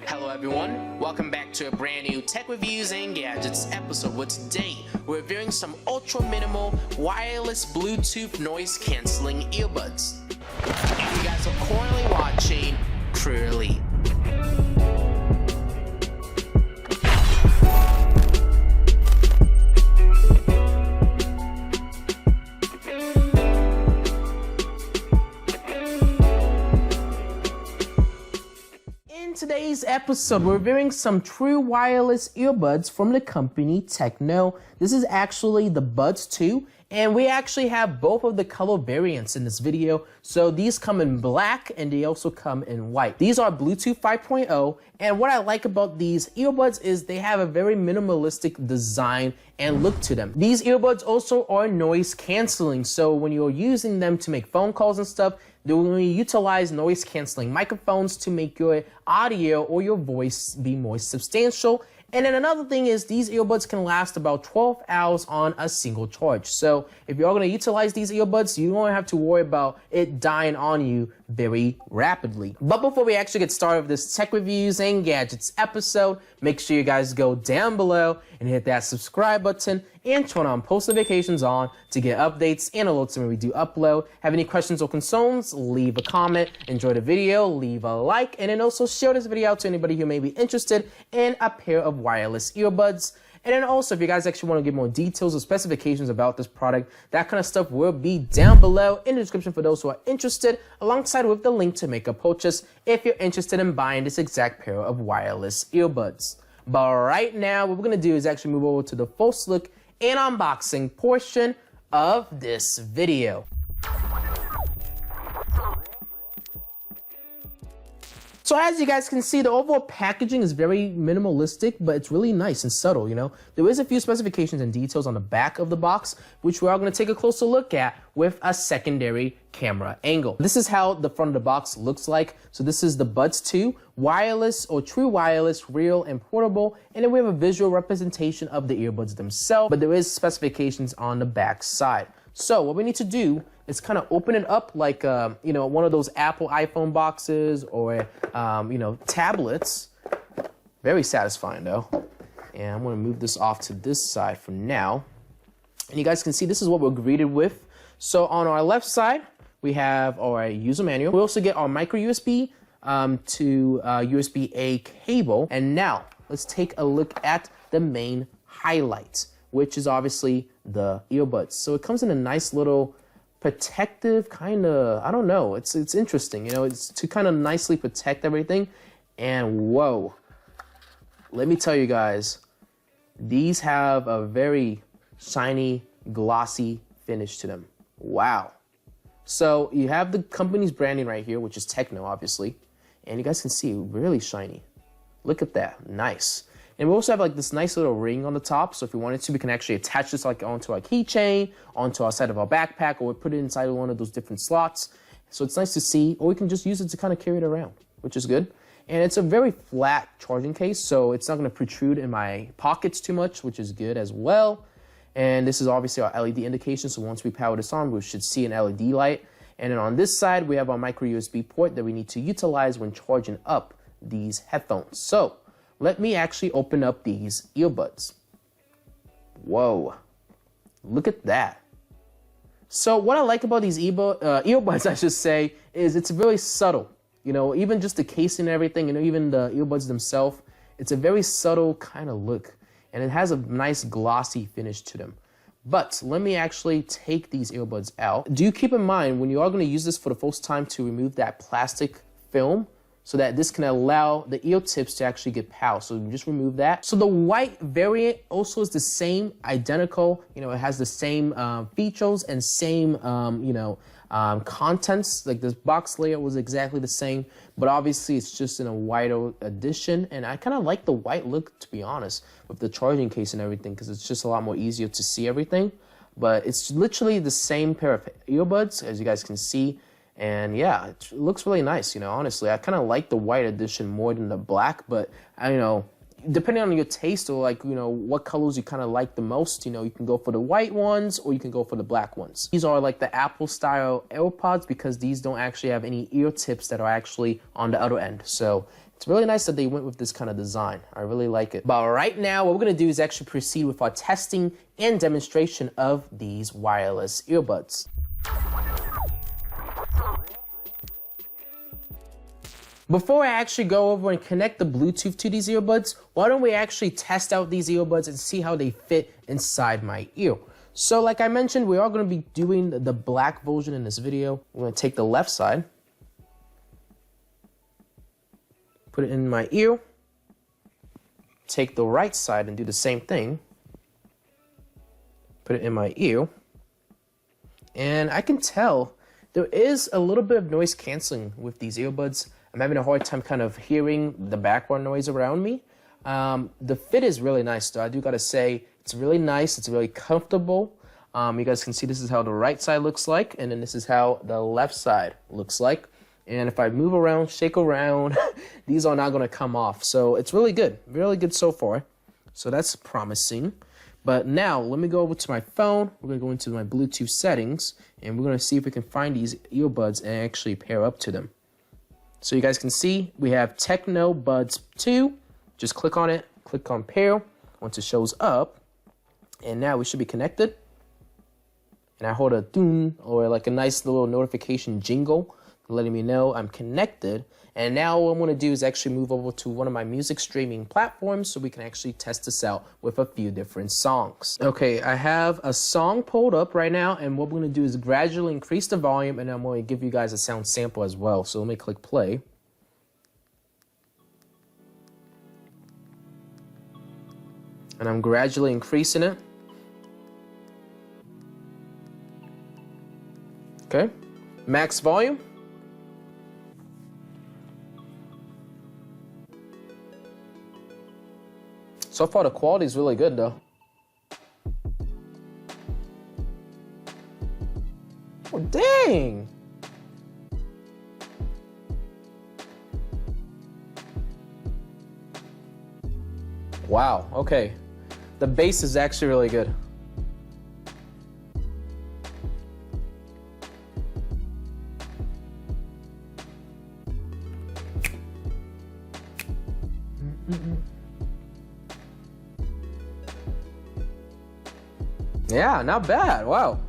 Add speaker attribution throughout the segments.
Speaker 1: Hello everyone, welcome back to a brand new Tech Reviews and Gadgets episode where today we're reviewing some ultra minimal wireless Bluetooth noise cancelling earbuds. And you guys are currently watching CrewElite. In today's episode, we're reviewing some true wireless earbuds from the company Tecno. This is actually the Buds 2, and we actually have both of the color variants in this video. So these come in black and they also come in white. These are Bluetooth 5.0, and what I like about these earbuds is they have a very minimalistic design and look to them. These earbuds also are noise canceling, so when you're using them to make phone calls and stuff, they will utilize noise canceling microphones to make your audio or your voice be more substantial. And then another thing is these earbuds can last about 12 hours on a single charge. So if you're going to utilize these earbuds, you don't have to worry about it dying on you very rapidly. But before we actually get started with this Tech Reviews and Gadgets episode, make sure you guys go down below and hit that subscribe button and turn on post notifications on to get updates and alerts when we do upload. Have any questions or concerns, leave a comment. Enjoy the video, leave a like, and then also share this video out to anybody who may be interested in a pair of wireless earbuds. And then also, if you guys actually want to get more details or specifications about this product, that kind of stuff will be down below in the description for those who are interested, alongside with the link to make a purchase if you're interested in buying this exact pair of wireless earbuds. But right now, what we're going to do is actually move over to the first look and unboxing portion of this video. So as you guys can see, the overall packaging is very minimalistic, but it's really nice and subtle, you know. There is a few specifications and details on the back of the box, which we are going to take a closer look at with a secondary camera angle. This is how the front of the box looks like. So this is the Buds 2, wireless or true wireless, real and portable. And then we have a visual representation of the earbuds themselves, but there is specifications on the back side. So what we need to do is kind of open it up like, you know, one of those Apple iPhone boxes or, you know, tablets. Very satisfying though. And I'm going to move this off to this side for now. And you guys can see this is what we're greeted with. So on our left side, we have our user manual. We also get our micro USB to USB-A cable. And now let's take a look at the main highlight, which is obviously the earbuds. So it comes in a nice little protective kind of, I don't know, it's interesting, you know, it's to kind of nicely protect everything. And whoa, let me tell you guys, these have a very shiny, glossy finish to them. Wow. So you have the company's branding right here, which is Tecno, obviously, and you guys can see really shiny. Look at that, nice. And we also have like this nice little ring on the top. So if we wanted to, we can actually attach this like onto our keychain, onto our side of our backpack, or we put it inside of one of those different slots. So it's nice to see, or we can just use it to kind of carry it around, which is good. And it's a very flat charging case, so it's not going to protrude in my pockets too much, which is good as well. And this is obviously our LED indication. So once we power this on, we should see an LED light. And then on this side, we have our micro USB port that we need to utilize when charging up these headphones. So let me actually open up these earbuds. Whoa, look at that. So what I like about these earbuds, I should say, is it's very subtle. You know, even just the case and everything, you know, even the earbuds themselves, it's a very subtle kind of look. And it has a nice glossy finish to them. But let me actually take these earbuds out. Do keep in mind when you are going to use this for the first time to remove that plastic film, so that this can allow the ear tips to actually get power. So you just remove that. So the white variant also is the same, identical. You know, it has the same features and same, you know, contents. Like this box layout was exactly the same, but obviously it's just in a whiter edition. And I kind of like the white look, to be honest, with the charging case and everything, because it's just a lot more easier to see everything. But it's literally the same pair of earbuds, as you guys can see. And yeah, it looks really nice, you know, honestly. I kind of like the white edition more than the black, but you know, depending on your taste or like, you know, what colors you kind of like the most, you know, you can go for the white ones or you can go for the black ones. These are like the Apple style Airpods because these don't actually have any ear tips that are actually on the other end. So It's really nice that they went with this kind of design. I really like it. But right now, what we're gonna do is actually proceed with our testing and demonstration of these wireless earbuds. Before I actually go over and connect the Bluetooth to these earbuds, why don't we actually test out these earbuds and see how they fit inside my ear? So like I mentioned, we are gonna be doing the black version in this video. I'm gonna take the left side, put it in my ear, take the right side and do the same thing, put it in my ear, and I can tell there is a little bit of noise canceling with these earbuds. I'm having a hard time kind of hearing the background noise around me. The fit is really nice though. I do gotta say, it's really nice, it's really comfortable. You guys can see this is how the right side looks like, and then this is how the left side looks like. And if I move around, shake around, these are not gonna come off. So it's really good so far. So that's promising. But now let me go over to my phone. We're gonna go into my Bluetooth settings and we're gonna see if we can find these earbuds and actually pair up to them. So you guys can see we have Tecno Buds 2. Just click on it, click on pair once it shows up. And now we should be connected. And I hold a ding or like a nice little notification jingle letting me know I'm connected. And now what I'm gonna do is actually move over to one of my music streaming platforms so we can actually test this out with a few different songs. Okay, I have a song pulled up right now, and what we're gonna do is gradually increase the volume, and I'm gonna give you guys a sound sample as well. So let me click play. And I'm gradually increasing it. Okay, max volume. So far, the quality is really good, though. Oh, dang! Wow, okay. The bass is actually really good. Yeah, not bad. Wow.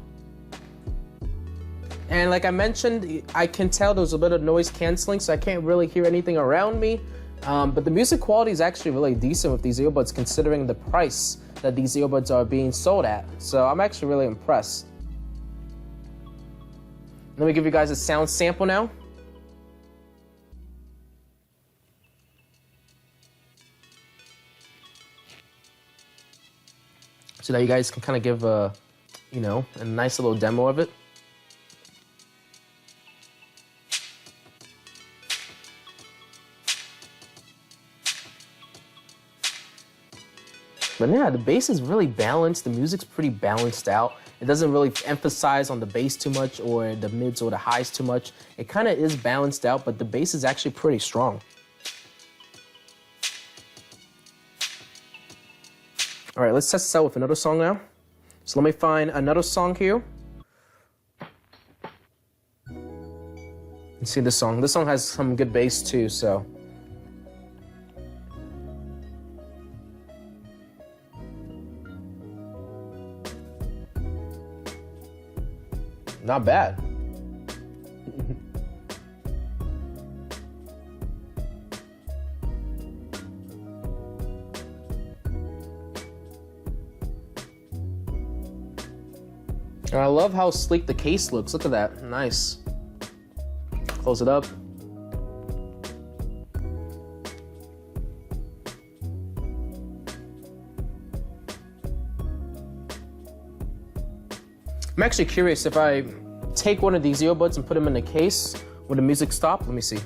Speaker 1: And like I mentioned, I can tell there's a bit of noise canceling, so I can't really hear anything around me. But the music quality is actually really decent with these earbuds, considering the price that these earbuds are being sold at. So I'm actually really impressed. Let me give you guys a sound sample now. So that you guys can kind of give a, you know, a nice little demo of it. But yeah, the bass is really balanced. The music's pretty balanced out. It doesn't really emphasize on the bass too much or the mids or the highs too much. It kind of is balanced out, but the bass is actually pretty strong. All right, let's test this out with another song now. So let me find another song here. Let's see this song. This song has some good bass too, so. Not bad. And I love how sleek the case looks. Look at that. Nice. Close it up. I'm actually curious if I take one of these earbuds and put them in the case, will the music stop? Let me see.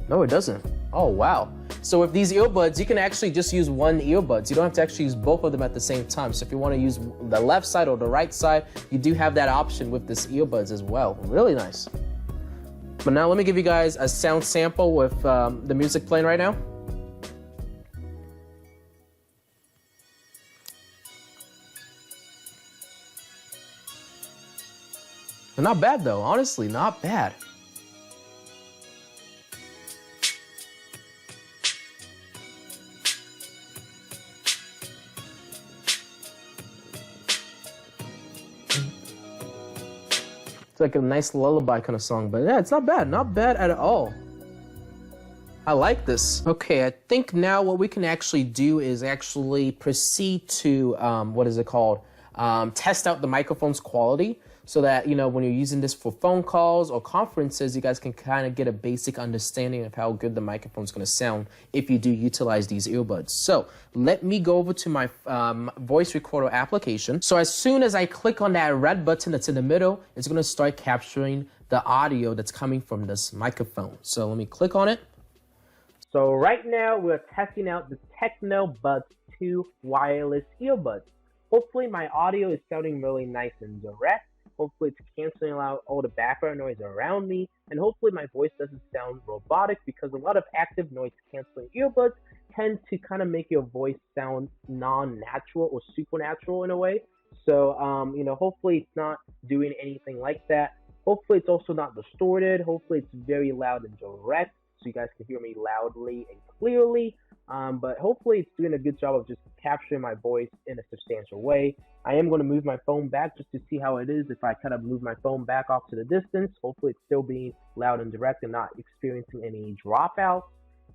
Speaker 1: No, it doesn't. Oh, wow. So with these earbuds, you can actually just use one earbuds. You don't have to actually use both of them at the same time. So if you want to use the left side or the right side, you do have that option with this earbuds as well. Really nice. But now let me give you guys a sound sample with the music playing right now. Not bad though, honestly, not bad. It's like a nice lullaby kind of song, but yeah, it's not bad at all. I like this. Okay, I think now what we can actually do is actually proceed to, test out the microphone's quality so that, you know, when you're using this for phone calls or conferences, you guys can kind of get a basic understanding of how good the microphone's gonna sound if you do utilize these earbuds. So let me go over to my voice recorder application. So as soon as I click on that red button that's in the middle, it's gonna start capturing the audio that's coming from this microphone. So let me click on it. So right now we're testing out the Tecno Buds 2 wireless earbuds. Hopefully my audio is sounding really nice and direct. Hopefully it's canceling out all the background noise around me, and hopefully my voice doesn't sound robotic, because a lot of active noise canceling earbuds tend to kind of make your voice sound non-natural or supernatural in a way. So you know, hopefully it's not doing anything like that. Hopefully it's also not distorted. Hopefully it's very loud and direct, so you guys can hear me loudly and clearly. But hopefully it's doing a good job of just capturing my voice in a substantial way. I am going to move my phone back just to see how it is if I kind of move my phone back off to the distance. Hopefully it's still being loud and direct and not experiencing any dropouts.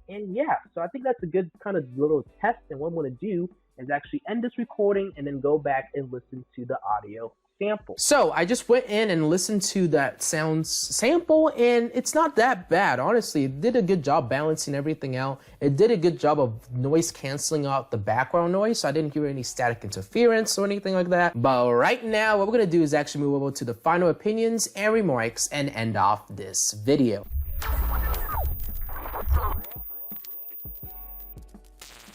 Speaker 1: And yeah, so I think that's a good kind of little test. And what I'm going to do is actually end this recording and then go back and listen to the audio sample. So I just went in and listened to that sounds sample, and it's not that bad, honestly. It did a good job balancing everything out. It did a good job of noise canceling out the background noise, so I didn't hear any static interference or anything like that. But right now, what we're gonna do is actually move over to the final opinions and remarks and end off this video.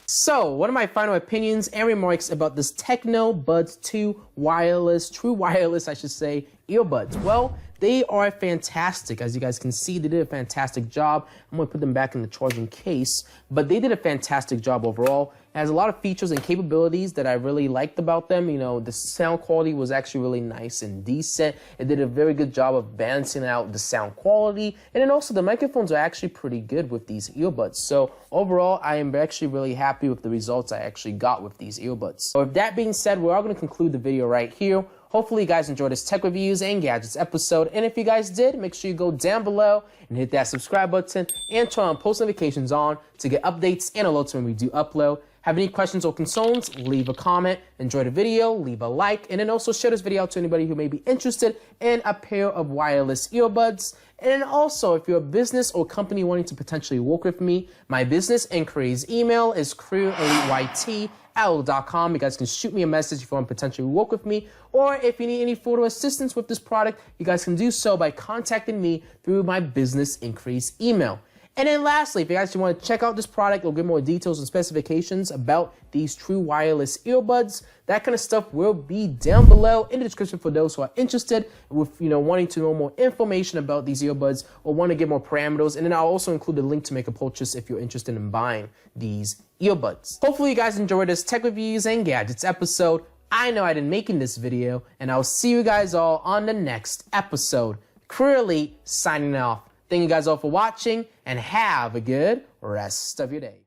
Speaker 1: So, one of my final opinions and remarks about this Tecno Buds 2 wireless, true wireless, I should say, earbuds. Well, they are fantastic. As you guys can see, they did a fantastic job. I'm gonna put them back in the charging case, but they did a fantastic job overall. It has a lot of features and capabilities that I really liked about them. You know, the sound quality was actually really nice and decent. It did a very good job of balancing out the sound quality. And then also the microphones are actually pretty good with these earbuds. So overall, I am actually really happy with the results I actually got with these earbuds. So with that being said, we're all gonna conclude the video right here. Hopefully you guys enjoyed this tech reviews and gadgets episode, and if you guys did, make sure you go down below and hit that subscribe button and turn on post notifications on to get updates and alerts when we do upload. Have any questions or concerns, leave a comment. Enjoy the video, leave a like, and then also share this video out to anybody who may be interested in a pair of wireless earbuds. And then also, if you're a business or company wanting to potentially work with me, my business inquiries email is CrewElite@outlook.com. You guys can shoot me a message if you want to potentially work with me, or if you need any photo assistance with this product, you guys can do so by contacting me through my business inquiries email. And then lastly, if you guys want to check out this product or get more details and specifications about these true wireless earbuds, that kind of stuff will be down below in the description for those who are interested with, you know, wanting to know more information about these earbuds or want to get more parameters. And then I'll also include a link to make a purchase if you're interested in buying these earbuds. Hopefully you guys enjoyed this tech reviews and gadgets episode. I know I didn't making this video, and I'll see you guys all on the next episode. CrewElite signing off. Thank you guys all for watching, and have a good rest of your day.